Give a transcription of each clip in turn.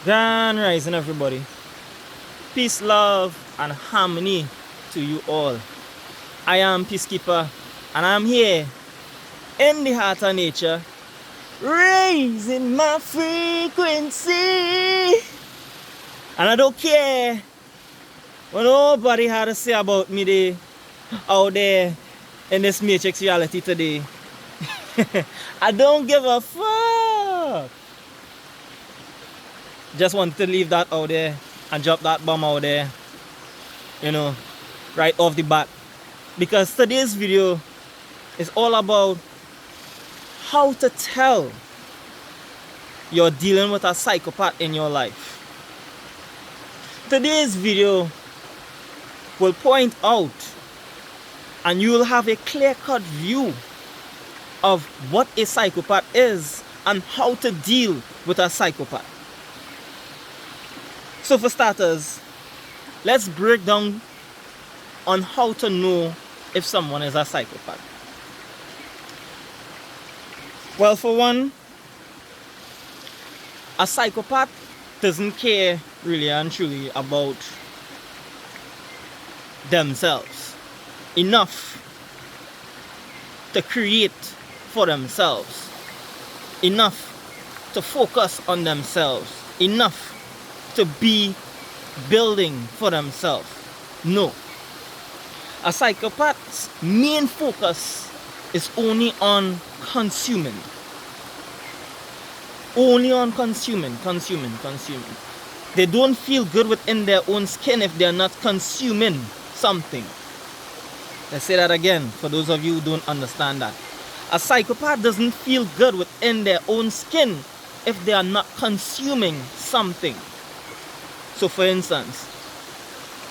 Grand rising, everybody. Peace, love, and harmony to you all. I am Peacekeeper, and I'm here in the heart of nature, raising my frequency. And I don't care what nobody had to say about me out there in this matrix reality today. I don't give a fuck. Just wanted to leave that out there and drop that bomb out there, right off the bat. Because today's video is all about how to tell you're dealing with a psychopath in your life. Today's video will point out and you will have a clear-cut view of what a psychopath is and how to deal with a psychopath. So for starters, let's break down on how to know if someone is a psychopath. Well, for one, a psychopath doesn't care really and truly about themselves enough to create for themselves, enough to focus on themselves, enough to be building for themselves. No. A psychopath's main focus is only on consuming. Only on consuming. They don't feel good within their own skin if they're not consuming something. Let's say that again for those of you who don't understand that. A psychopath doesn't feel good within their own skin if they are not consuming something. So for instance,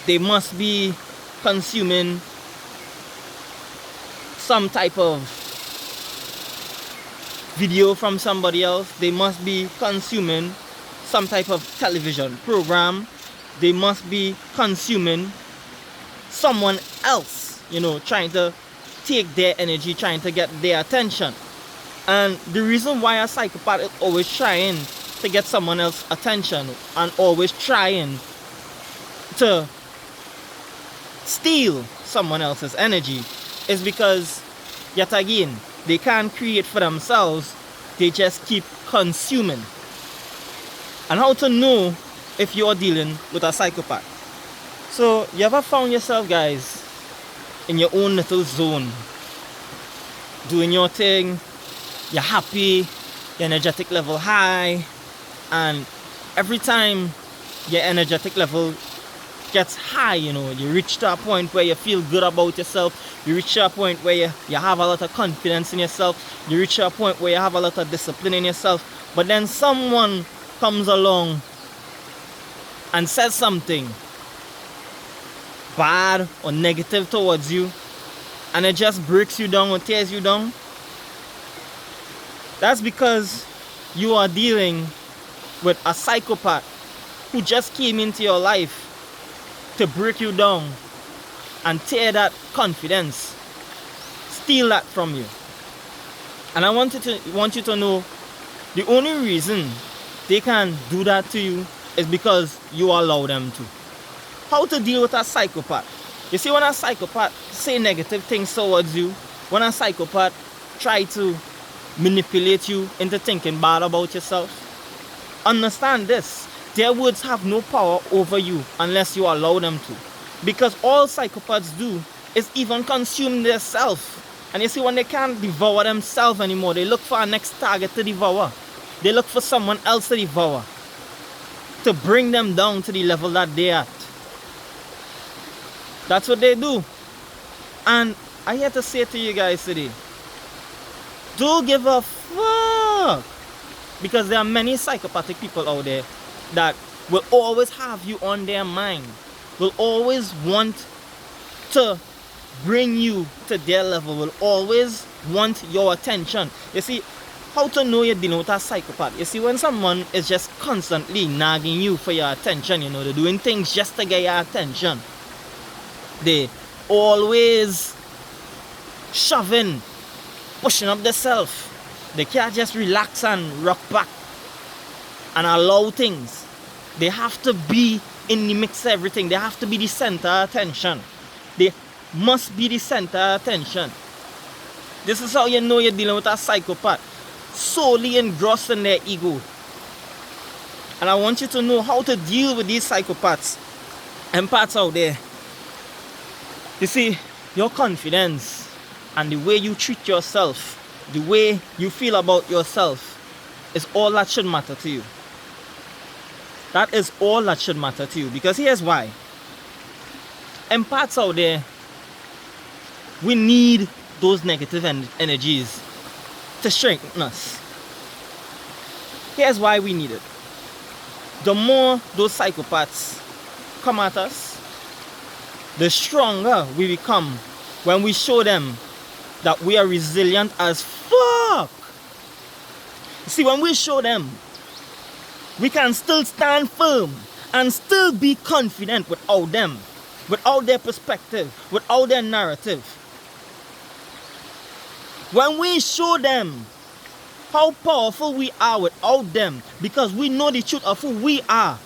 they must be consuming some type of video from somebody else. They must be consuming some type of television program. They must be consuming someone else, trying to take their energy, trying to get their attention. And the reason why a psychopath is always trying to get someone else's attention and always trying to steal someone else's energy is because, yet again, they can't create for themselves. They just keep consuming. And how to know if you're dealing with a psychopath? So you ever found yourself, guys, in your own little zone, doing your thing, you're happy, your energetic level high, and every time your energetic level gets high, you reach to a point where you feel good about yourself, you reach to a point where you have a lot of confidence in yourself, you reach to a point where you have a lot of discipline in yourself, but then someone comes along and says something bad or negative towards you, and it just breaks you down or tears you down. That's because you are dealing with a psychopath who just came into your life to break you down and tear that confidence, steal that from you. And I want you to know the only reason they can do that to you is because you allow them to. How to deal with a psychopath? You see, when a psychopath say negative things towards you, when a psychopath try to manipulate you into thinking bad about yourself, understand this: their words have no power over you unless you allow them to. Because all psychopaths do is even consume themselves. And you see, when they can't devour themselves anymore, they look for a next target to devour. They look for someone else to devour, to bring them down to the level that they're at. That's what they do. And I here to say to you guys today, don't give a fuck. Because there are many psychopathic people out there that will always have you on their mind, will always want to bring you to their level, will always want your attention. You see, how to know you're dealing with a psychopath? You see, when someone is just constantly nagging you for your attention, they're doing things just to get your attention. They always shoving, pushing up themselves. They can't just relax and rock back and allow things They have to be in the mix of everything. They have to be the center of attention. They must be the center of attention. This is how you know you're dealing with a psychopath. Solely engrossed in their ego. And I want you to know how to deal with these psychopaths. Empaths out there. You see, your confidence and the way you treat yourself, the way you feel about yourself, is all that should matter to you. That is all that should matter to you. Because here's why. Empaths out there, we need those negative energies to strengthen us. Here's why we need it. The more those psychopaths come at us, the stronger we become when we show them that we are resilient as fuck. See, when we show them we can still stand firm and still be confident without them, without their perspective, without their narrative. When we show them how powerful we are without them, because we know the truth of who we are.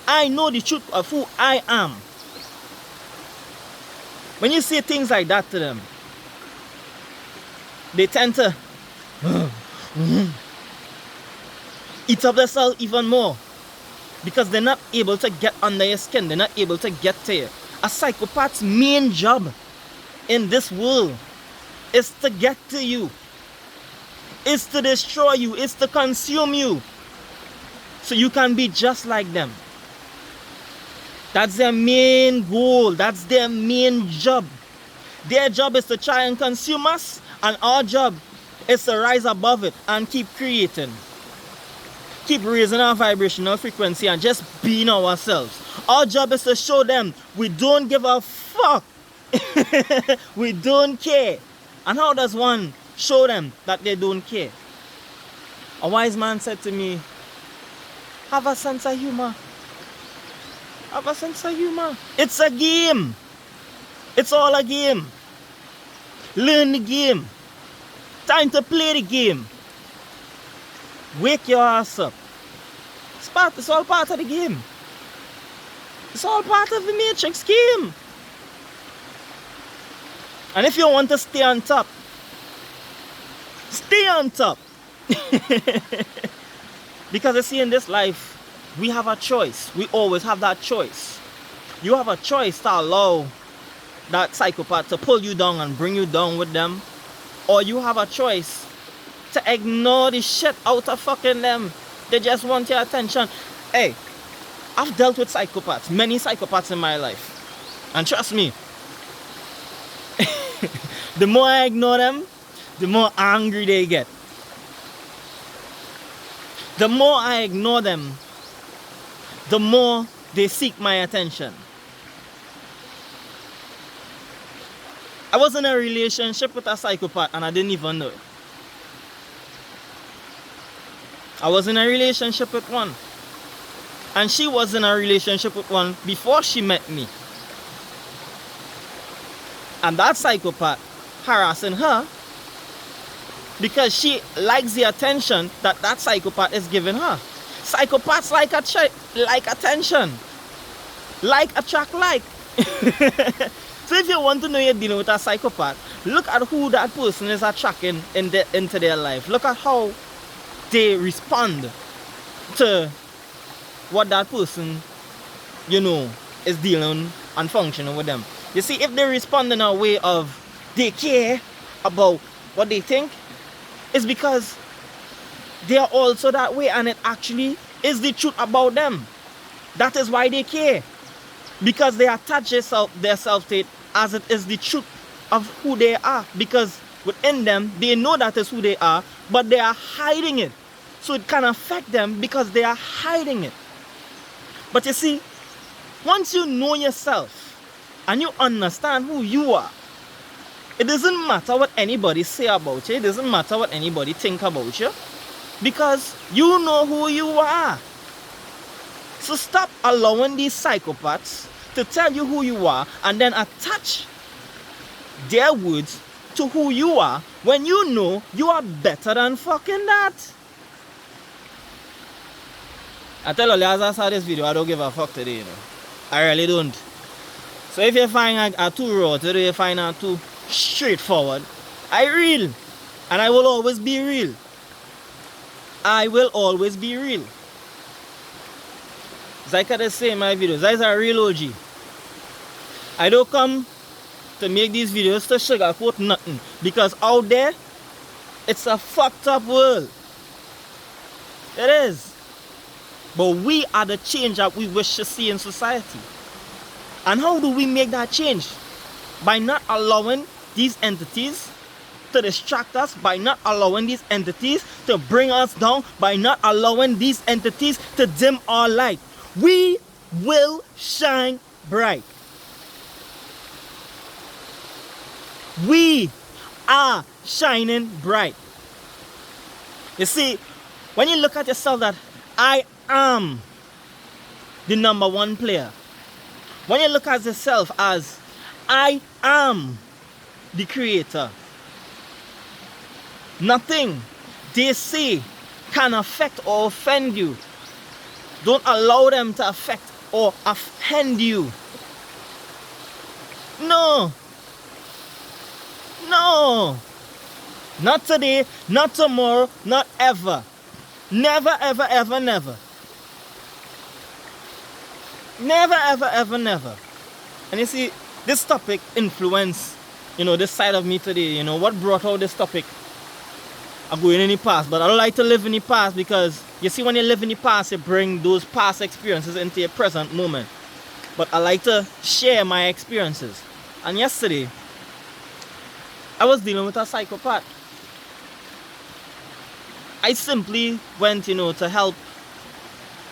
I know the truth of who I am. When you say things like that to them, they tend to eat up themselves even more, because they're not able to get under your skin. They're not able to get to you. A psychopath's main job in this world is to get to you. It's to destroy you. It's to consume you. So you can be just like them. That's their main goal. That's their main job. Their job is to try and consume us, and our job is to rise above it and keep creating. Keep raising our vibrational frequency and just being ourselves. Our job is to show them we don't give a fuck. We don't care. And how does one show them that they don't care? A wise man said to me, have a sense of humor. Have a sense of humor. It's a game. It's all a game. Learn the game. Time to play the game. Wake your ass up. It's all part of the game. It's all part of the Matrix game. And if you want to stay on top, stay on top. Because you see, in this life, we have a choice. We always have that choice. You have a choice to allow that psychopath to pull you down and bring you down with them. Or you have a choice to ignore the shit out of fucking them. They just want your attention. Hey, I've dealt with psychopaths, many psychopaths in my life. And trust me, the more I ignore them, the more angry they get. The more I ignore them, the more they seek my attention. I was in a relationship with a psychopath and I didn't even know it. I was in a relationship with one. And she was in a relationship with one before she met me. And that psychopath harassing her because she likes the attention that that psychopath is giving her. Psychopaths like attention. Like attract like. So if you want to know you're dealing with a psychopath, look at who that person is attracting into their life. Look at how they respond to what that person, is dealing and functioning with them. You see, if they respond in a way of they care about what they think, it's because they are also that way, and it actually is the truth about them. That is why they care. Because they attach their self-state as it is the truth of who they are. Because within them, they know that is who they are, but they are hiding it. So it can affect them because they are hiding it. But you see, once you know yourself and you understand who you are, it doesn't matter what anybody say about you. It doesn't matter what anybody think about you. Because you know who you are. So stop allowing these psychopaths to tell you who you are and then attach their words to who you are when you know you are better than fucking that. I tell you, as I saw this video, I don't give a fuck today, you know. I really don't. So if you find a too raw today, you find a too straightforward, I real. And I will always be real. I will always be real. As I can say in my videos, that is a real OG. I don't come to make these videos to sugarcoat nothing. Because out there, it's a fucked up world. It is. But we are the change that we wish to see in society. And how do we make that change? By not allowing these entities to distract us, by not allowing these entities to bring us down, by not allowing these entities to dim our light. We will shine bright. We are shining bright. You see, when you look at yourself that I am the number one player, when you look at yourself as I am the creator, nothing they say can affect or offend you. Don't allow them to affect or offend you. No. No. Not today, not tomorrow, not ever. Never, ever, ever, never. Never, ever, ever, never. And you see, this topic influenced, this side of me today. What brought out this topic? I'm going in the past, but I don't like to live in the past because, you see, when you live in the past, you bring those past experiences into your present moment. But I like to share my experiences. And yesterday, I was dealing with a psychopath. I simply went, to help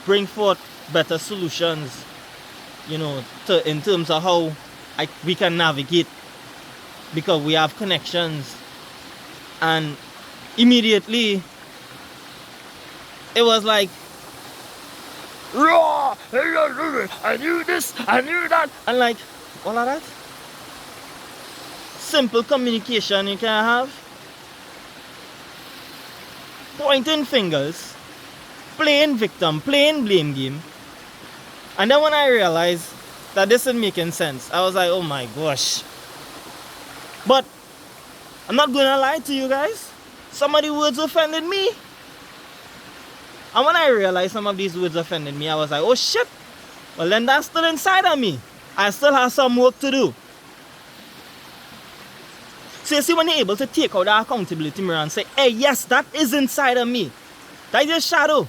bring forth better solutions, in terms of how we can navigate, because we have connections. And immediately, it was like, raw, I knew this, I knew that, and like, all of that. Simple communication you can have. Pointing fingers, playing victim, playing blame game. And then when I realized that this isn't making sense, I was like, oh my gosh. But I'm not gonna lie to you guys. Some of the words offended me. And when I realized some of these words offended me, I was like, oh shit. Well then that's still inside of me. I still have some work to do. So you see, when you're able to take out the accountability mirror and say, hey, yes, that is inside of me. That is your shadow.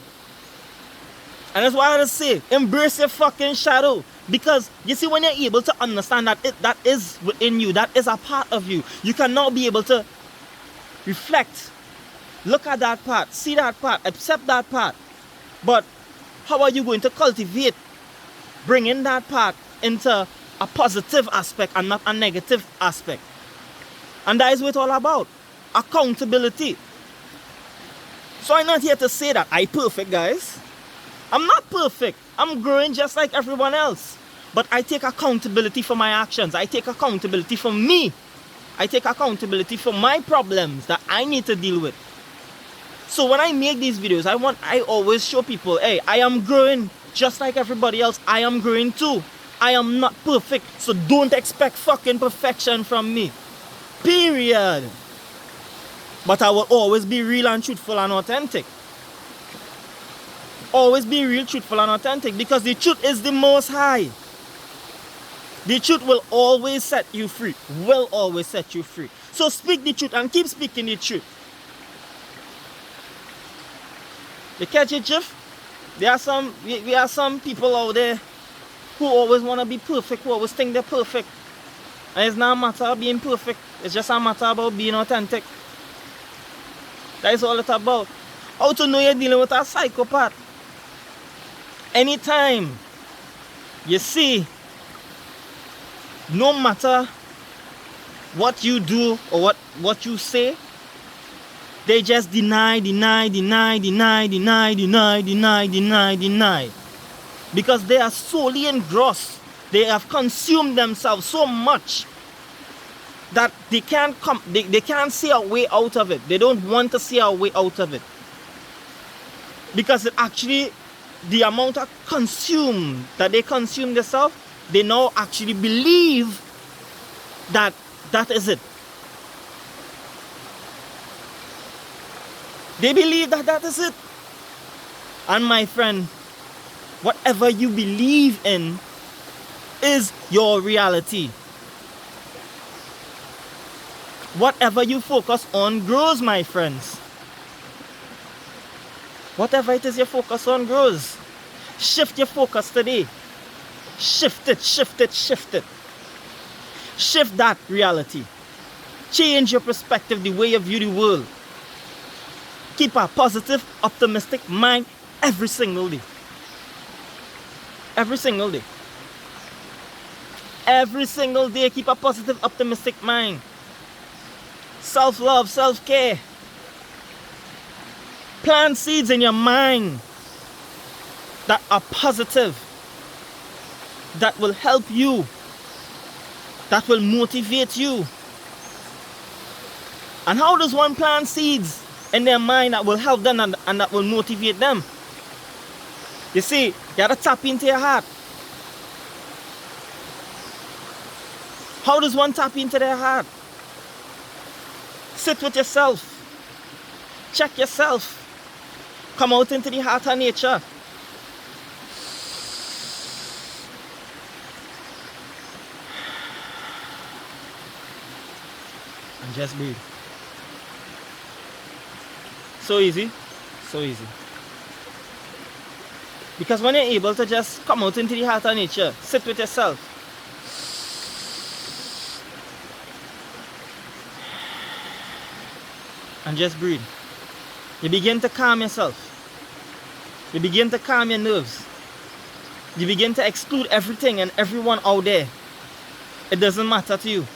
And that's why I just say, embrace your fucking shadow. Because you see, when you're able to understand that that is within you, that is a part of you, you can now be able to reflect, look at that part, see that part, accept that part. But how are you going to cultivate bringing that part into a positive aspect and not a negative aspect? And that is what it's all about. Accountability. So I'm not here to say that I'm perfect, guys. I'm not perfect. I'm growing just like everyone else. But I take accountability for my actions. I take accountability for me. I take accountability for my problems that I need to deal with. So when I make these videos, I always show people, hey, I am growing just like everybody else. I am growing too. I am not perfect. So don't expect fucking perfection from me. Period. But I will always be real and truthful and authentic. Always be real, truthful and authentic, because the truth is the most high. The truth will always set you free. Will always set you free. So speak the truth and keep speaking the truth. You catch it, Jeff? We are some people out there who always want to be perfect, who always think they're perfect. And it's not a matter of being perfect. It's just a matter about being authentic. That is all it's about. How to know you're dealing with a psychopath? Anytime you see, no matter what you do or what you say, they just deny. Because they are solely engrossed. They have consumed themselves so much that they can't see a way out of it. They don't want to see a way out of it. Because it actually the amount of consume that they consume themselves, they now actually believe that that is it. They believe that that is it. And my friend, whatever you believe in is your reality. Whatever you focus on grows, my friends. Whatever it is you focus on grows. Shift your focus today. Shift it, shift it, shift it. Shift that reality. Change your perspective, the way you view the world. Keep a positive, optimistic mind every single day. Every single day. Every single day, keep a positive, optimistic mind. Self-love, self-care. Plant seeds in your mind that are positive, that will help you, that will motivate you. And how does one plant seeds in their mind that will help them and that will motivate them? You see, you gotta tap into your heart. How does one tap into their heart? Sit with yourself. Check yourself. Come out into the heart of nature. And just breathe. So easy. So easy. Because when you're able to just come out into the heart of nature, sit with yourself. And just breathe. You begin to calm yourself. You begin to calm your nerves. You begin to exclude everything and everyone out there. It doesn't matter to you.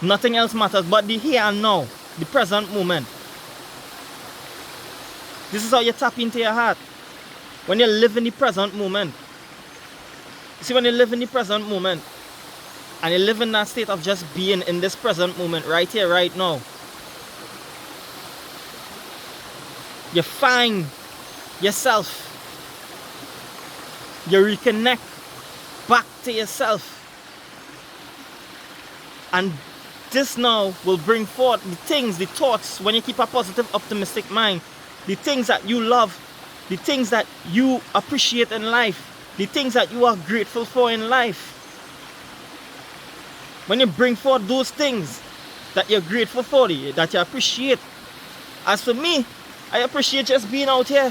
Nothing else matters but the here and now, the present moment. This is how you tap into your heart. When you live in the present moment. You see, when you live in the present moment, and you live in that state of just being in this present moment, right here, right now, you find yourself. You reconnect back to yourself. And this now will bring forth the things, the thoughts, when you keep a positive, optimistic mind, the things that you love, the things that you appreciate in life, the things that you are grateful for in life. When you bring forth those things that you're grateful for, that you appreciate. As for me, I appreciate just being out here,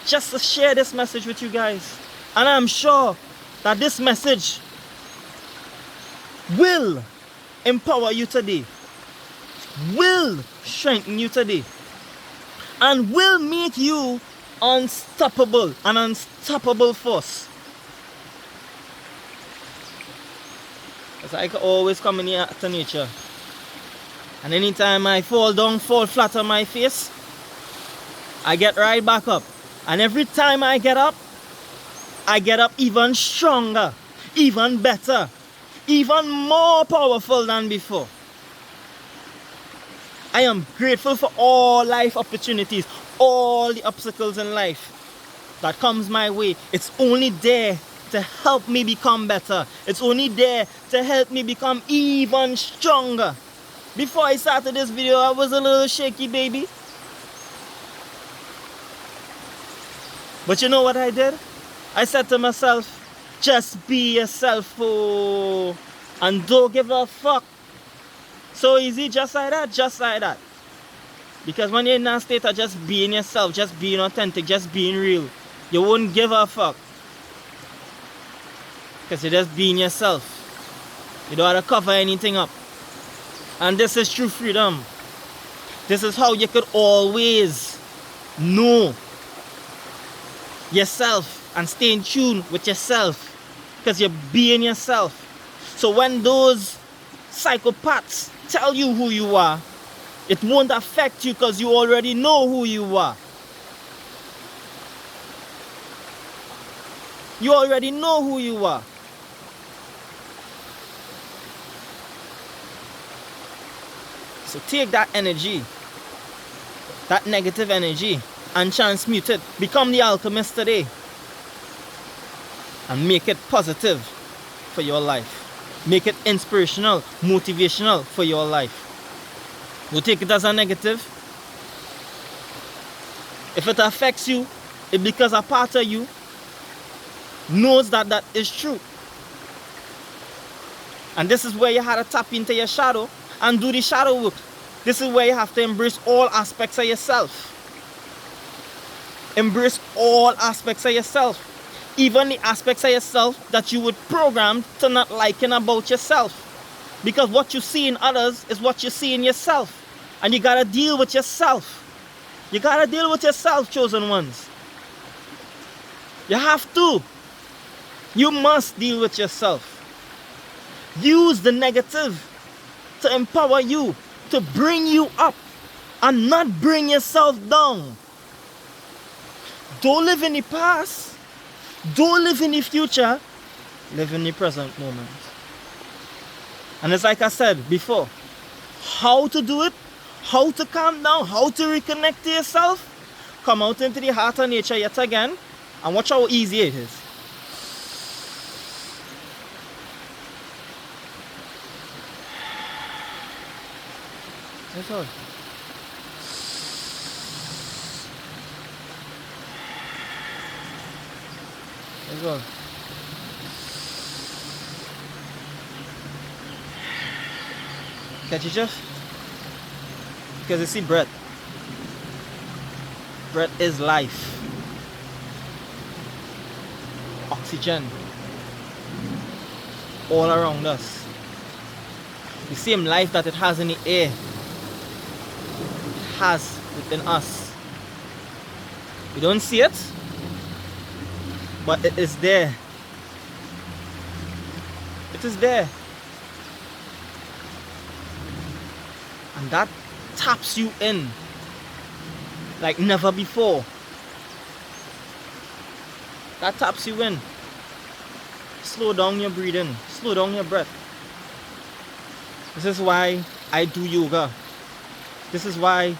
just to share this message with you guys. And I'm sure that this message will empower you today, will strengthen you today, and will make you unstoppable, an unstoppable force. Because I can always come in here to nature. And anytime I fall down, fall flat on my face, I get right back up. And every time I get up even stronger, even better, even more powerful than before. I am grateful for all life opportunities, all the obstacles in life that comes my way. It's only there to help me become better. It's only there to help me become even stronger. Before I started this video, I was a little shaky, baby. But you know what I did? I said to myself, just be yourself, oh, and don't give a fuck. So easy, just like that, just like that. Because when you're in that state of just being yourself, just being authentic, just being real, you won't give a fuck. Because you're just being yourself. You don't have to cover anything up. And this is true freedom. This is how you could always know yourself and stay in tune with yourself. Because you're being yourself. So when those psychopaths tell you who you are, it won't affect you because you already know who you are. You already know who you are. So take that energy, that negative energy, and transmute it. Become the alchemist today. And make it positive for your life. Make it inspirational, motivational for your life. Don't take it as a negative. If it affects you, it's because a part of you knows that that is true. And this is where you have to tap into your shadow and do the shadow work. This is where you have to embrace all aspects of yourself. Embrace all aspects of yourself. Even the aspects of yourself that you would program to not liking about yourself. Because what you see in others is what you see in yourself. And you gotta deal with yourself. You gotta deal with yourself, chosen ones. You have to. You must deal with yourself. Use the negative to empower you, to bring you up, and not bring yourself down. Don't live in the past. Don't live in the future. Live in the present moment. And it's like I said before, how to do it, how to calm down, how to reconnect to yourself. Come out into the heart of nature yet again and watch how easy it is. That's all. That's all. Catch it, Jeff? Because you see, breath. Breath is life. Oxygen. All around us. The same life that it has in the air, it has within us. We don't see it, but it is there. It is there. And that taps you in like never before. That taps you in. Slow down your breathing. Slow down your breath. This is why I do yoga. This is why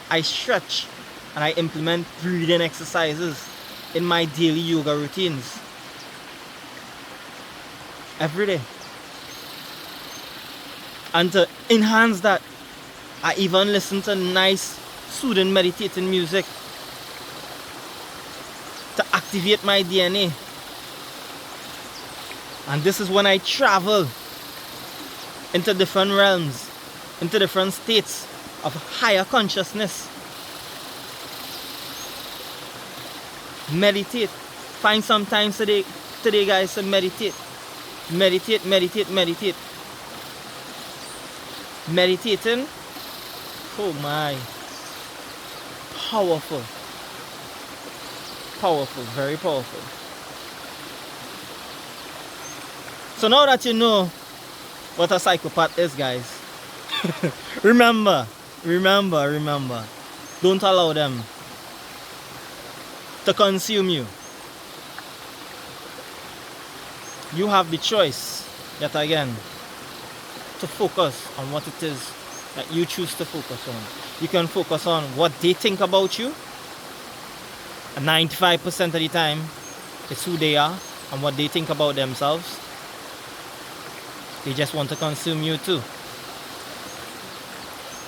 I stretch and I implement breathing exercises in my daily yoga routines. Every day. And to enhance that, I even listen to nice, soothing, meditating music to activate my DNA. And this is when I travel into different realms, into different states of higher consciousness. Meditate. Find some time today guys, to meditate. Meditate, meditate, meditate. Meditating. Oh my. Powerful. Powerful, very powerful. So now that you know what a psychopath is, guys, remember, don't allow them to consume you. You have the choice, yet again, to focus on what it is that you choose to focus on. You can focus on what they think about you, and 95% of the time, it's who they are and what they think about themselves. They just want to consume you too.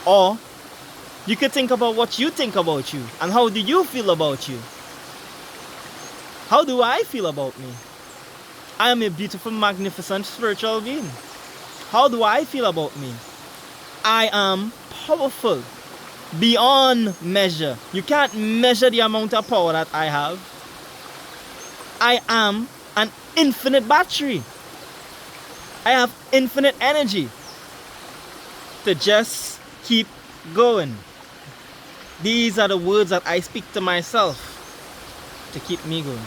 Or you could think about what you think about you and how do you feel about you. How do I feel about me? I am a beautiful, magnificent spiritual being. How do I feel about me? I am powerful beyond measure. You can't measure the amount of power that I have. I am an infinite battery. I have infinite energy to just keep going. These are the words that I speak to myself to keep me going.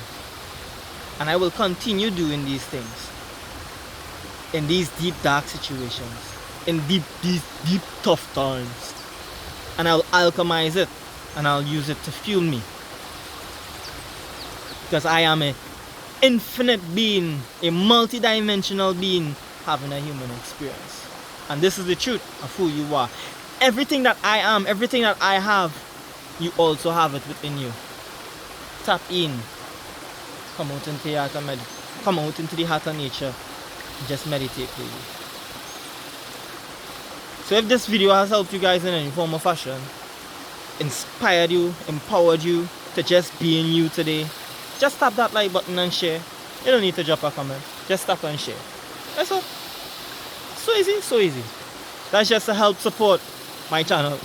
And I will continue doing these things in these deep, dark situations, in these deep, tough times. And I'll alchemize it and I'll use it to fuel me. Because I am an infinite being, a multi-dimensional being having a human experience. And this is the truth of who you are. Everything that I am, everything that I have you also have it within you. Tap in. Come out into the heart of come out into the heart of nature. Just meditate, please. So if this video has helped you guys in any form or fashion, inspired you, empowered you to just being you today, just tap that like button and share. You don't need to drop a comment. Just tap and share. That's all. So easy, so easy. That's just to help support my channel,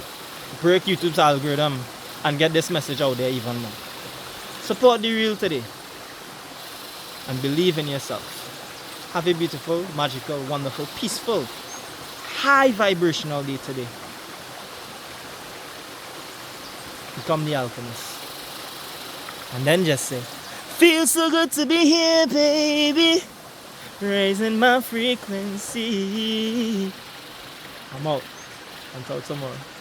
break YouTube's algorithm, and get this message out there even more. Support the real today. And believe in yourself. Have a beautiful, magical, wonderful, peaceful, high vibrational day today. Become the alchemist. And then just say, feels so good to be here, baby. Raising my frequency. I'm out. Until tomorrow.